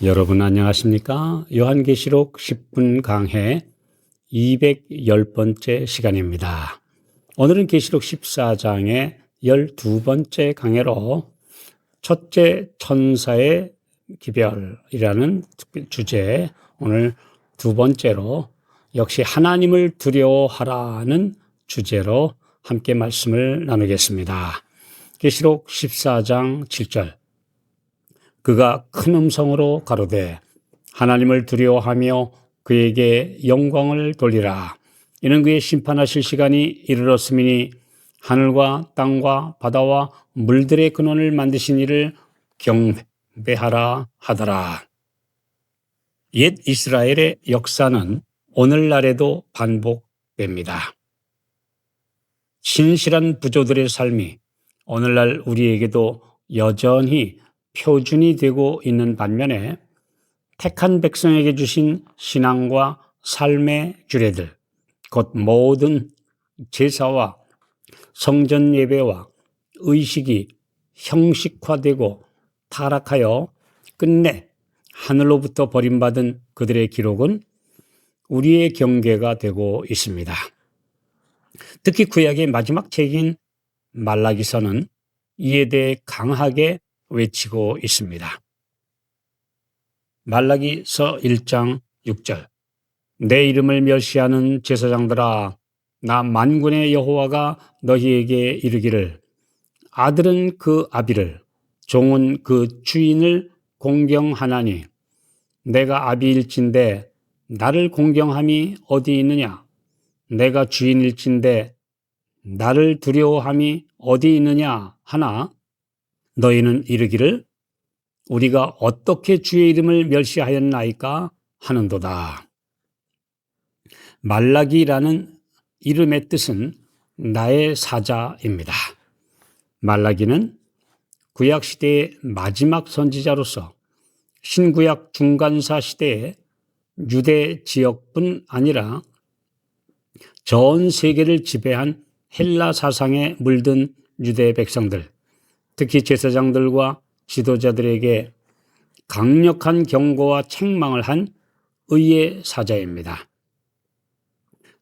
여러분 안녕하십니까? 요한계시록 10분 강해 210번째 시간입니다. 오늘은 계시록 14장의 12번째 강해로 첫째 천사의 기별이라는 주제, 오늘 두 번째로 역시 하나님을 두려워하라는 주제로 함께 말씀을 나누겠습니다. 계시록 14장 7절, 그가 큰 음성으로 가로되 하나님을 두려워하며 그에게 영광을 돌리라. 이는 그의 심판하실 시간이 이르렀음이니 하늘과 땅과 바다와 물들의 근원을 만드신 이를 경배하라 하더라. 옛 이스라엘의 역사는 오늘날에도 반복됩니다. 신실한 부조들의 삶이 오늘날 우리에게도 여전히 표준이 되고 있는 반면에 택한 백성에게 주신 신앙과 삶의 규례들, 곧 모든 제사와 성전 예배와 의식이 형식화되고 타락하여 끝내 하늘로부터 버림받은 그들의 기록은 우리의 경계가 되고 있습니다. 특히 구약의 마지막 책인 말라기서는 이에 대해 강하게 외치고 있습니다. 말라기서 1장 6절, 내 이름을 멸시하는 제사장들아, 나 만군의 여호와가 너희에게 이르기를 아들은 그 아비를, 종은 그 주인을 공경하나니 내가 아비일진데 나를 공경함이 어디 있느냐? 내가 주인일진데 나를 두려워함이 어디 있느냐 하나 너희는 이르기를 우리가 어떻게 주의 이름을 멸시하였나이까 하는도다. 말라기라는 이름의 뜻은 나의 사자입니다. 말라기는 구약시대의 마지막 선지자로서 신구약 중간사 시대에 유대 지역뿐 아니라 전 세계를 지배한 헬라 사상에 물든 유대 백성들, 특히 제사장들과 지도자들에게 강력한 경고와 책망을 한 의의 사자입니다.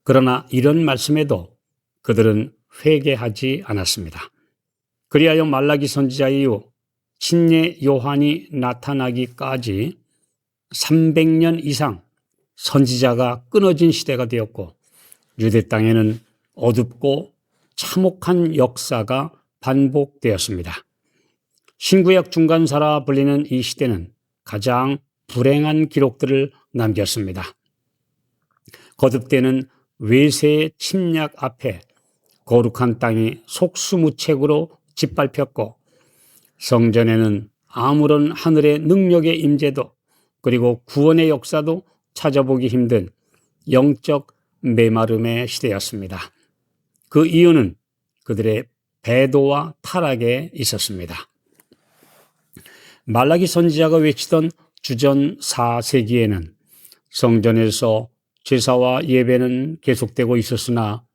그러나 이런 말씀에도 그들은 회개하지 않았습니다. 그리하여 말라기 선지자 이후 친례 요한이 나타나기까지 300년 이상 선지자가 끊어진 시대가 되었고 유대 땅에는 어둡고 참혹한 역사가 반복되었습니다. 신구약 중간사라 불리는 이 시대는 가장 불행한 기록들을 남겼습니다. 거듭되는 외세의 침략 앞에 거룩한 땅이 속수무책으로 짓밟혔고 성전에는 아무런 하늘의 능력의 임재도 그리고 구원의 역사도 찾아보기 힘든 영적 메마름의 시대였습니다. 그 이유는 그들의 배도와 타락에 있었습니다. 말라기 선지자가 외치던 주전 4세기에는 성전에서 제사와 예배는 계속되고 있었으나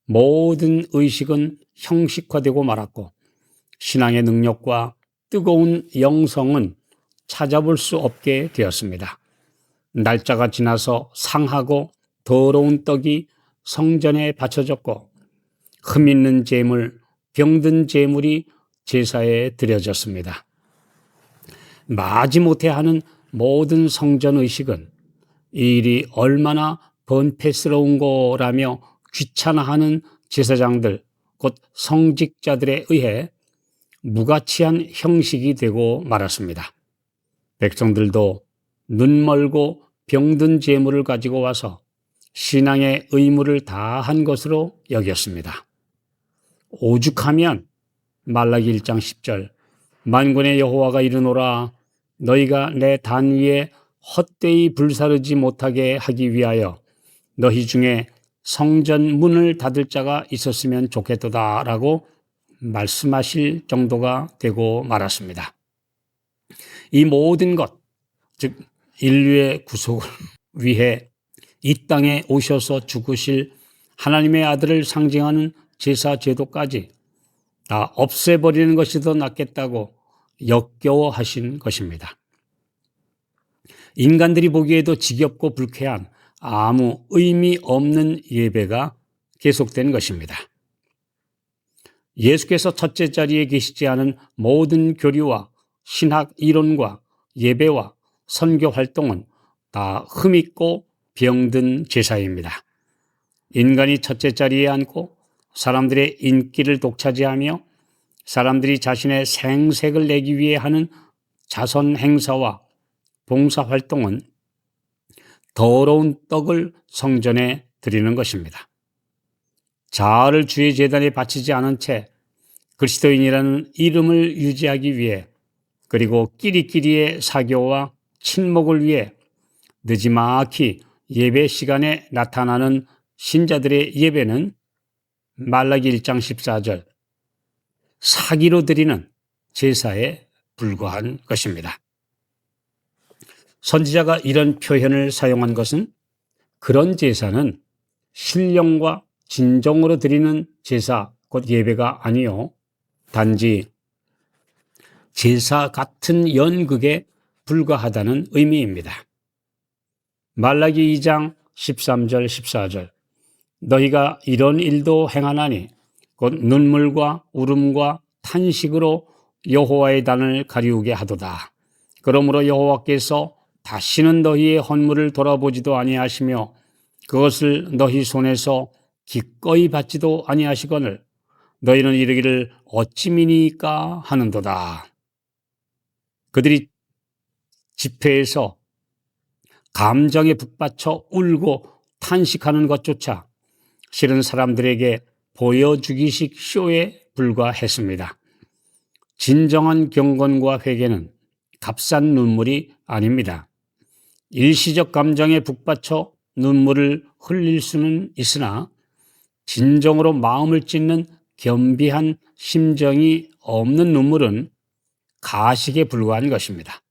모든 의식은 형식화되고 말았고 신앙의 능력과 뜨거운 영성은 찾아볼 수 없게 되었습니다. 날짜가 지나서 상하고 더러운 떡이 성전에 바쳐졌고 흠 있는 제물, 병든 제물이 제사에 드려졌습니다. 마지못해 하는 모든 성전 의식은 이 일이 얼마나 번패스러운 거라며 귀찮아하는 제사장들, 곧 성직자들에 의해 무가치한 형식이 되고 말았습니다. 백성들도 눈멀고 병든 제물을 가지고 와서 신앙의 의무를 다한 것으로 여겼습니다. 오죽하면 말라기 1장 10절, 만군의 여호와가 이르노라 너희가 내 단 위에 헛되이 불사르지 못하게 하기 위하여 너희 중에 성전 문을 닫을 자가 있었으면 좋겠도다라고 말씀하실 정도가 되고 말았습니다. 이 모든 것, 즉 인류의 구속을 위해 이 땅에 오셔서 죽으실 하나님의 아들을 상징하는 제사 제도까지 다 없애버리는 것이 더 낫겠다고 역겨워하신 것입니다. 인간들이 보기에도 지겹고 불쾌한 아무 의미 없는 예배가 계속된 것입니다. 예수께서 첫째 자리에 계시지 않은 모든 교리와 신학 이론과 예배와 선교 활동은 다 흠있고 병든 제사입니다. 인간이 첫째 자리에 앉고 사람들의 인기를 독차지하며 사람들이 자신의 생색을 내기 위해 하는 자선 행사와 봉사 활동은 더러운 떡을 성전에 드리는 것입니다. 자아를 주의 제단에 바치지 않은 채 그리스도인이라는 이름을 유지하기 위해 그리고 끼리끼리의 사교와 친목을 위해 느지막이 예배 시간에 나타나는 신자들의 예배는 말라기 1장 14절 사기로 드리는 제사에 불과한 것입니다. 선지자가 이런 표현을 사용한 것은 그런 제사는 신령과 진정으로 드리는 제사, 곧 예배가 아니요 단지 제사 같은 연극에 불과하다는 의미입니다. 말라기 2장 13절 14절 너희가 이런 일도 행하나니 곧 눈물과 울음과 탄식으로 여호와의 단을 가리우게 하도다. 그러므로 여호와께서 다시는 너희의 헌물을 돌아보지도 아니하시며 그것을 너희 손에서 기꺼이 받지도 아니하시거늘 너희는 이르기를 어찌 미니까 하는도다. 그들이 집회에서 감정에 북받쳐 울고 탄식하는 것조차 실은 사람들에게 보여주기식 쇼에 불과했습니다. 진정한 경건과 회개는 값싼 눈물이 아닙니다. 일시적 감정에 북받쳐 눈물을 흘릴 수는 있으나 진정으로 마음을 찢는 겸비한 심정이 없는 눈물은 가식에 불과한 것입니다.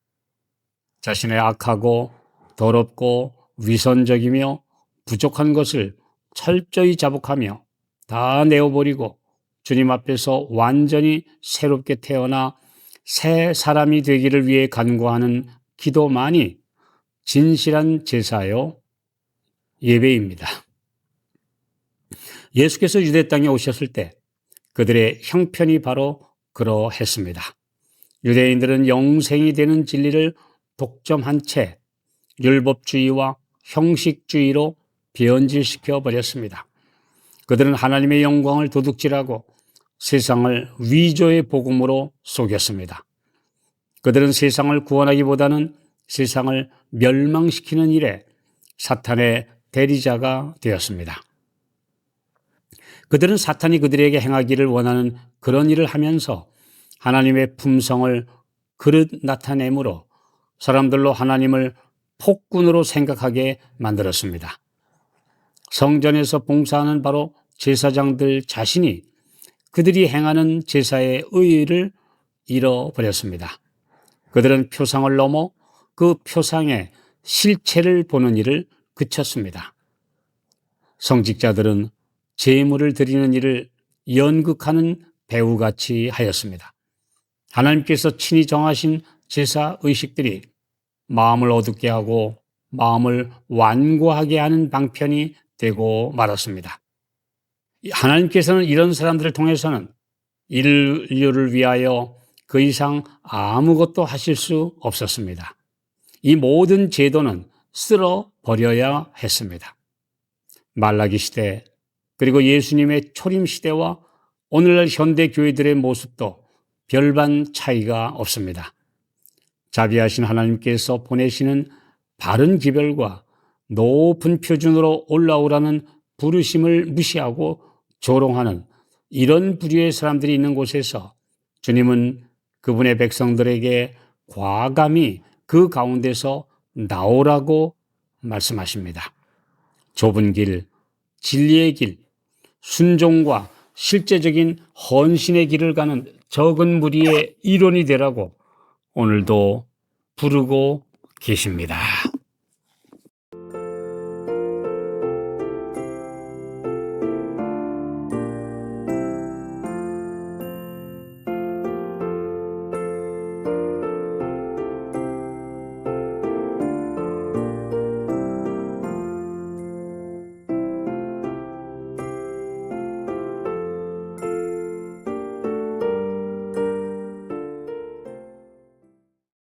자신의 악하고 더럽고 위선적이며 부족한 것을 철저히 자복하며 다 내어버리고 주님 앞에서 완전히 새롭게 태어나 새 사람이 되기를 위해 간구하는 기도만이 진실한 제사요 예배입니다. 예수께서 유대 땅에 오셨을 때 그들의 형편이 바로 그러했습니다. 유대인들은 영생이 되는 진리를 독점한 채 율법주의와 형식주의로 변질시켜 버렸습니다. 그들은 하나님의 영광을 도둑질하고 세상을 위조의 복음으로 속였습니다. 그들은 세상을 구원하기보다는 세상을 멸망시키는 일에 사탄의 대리자가 되었습니다. 그들은 사탄이 그들에게 행하기를 원하는 그런 일을 하면서 하나님의 품성을 그릇 나타내므로 사람들로 하나님을 폭군으로 생각하게 만들었습니다. 성전에서 봉사하는 바로 제사장들 자신이 그들이 행하는 제사의 의의를 잃어버렸습니다. 그들은 표상을 넘어 그 표상의 실체를 보는 일을 그쳤습니다. 성직자들은 제물을 드리는 일을 연극하는 배우같이 하였습니다. 하나님께서 친히 정하신 제사 의식들이 마음을 어둡게 하고 마음을 완고하게 하는 방편이 되고 말았습니다. 하나님께서는 이런 사람들을 통해서는 인류를 위하여 그 이상 아무것도 하실 수 없었습니다. 이 모든 제도는 쓸어 버려야 했습니다. 말라기 시대 그리고 예수님의 초림 시대와 오늘날 현대 교회들의 모습도 별반 차이가 없습니다. 자비하신 하나님께서 보내시는 바른 기별과 높은 표준으로 올라오라는 부르심을 무시하고 조롱하는 이런 부류의 사람들이 있는 곳에서 주님은 그분의 백성들에게 과감히 그 가운데서 나오라고 말씀하십니다. 좁은 길, 진리의 길, 순종과 실제적인 헌신의 길을 가는 적은 무리의 일원이 되라고 오늘도 부르고 계십니다.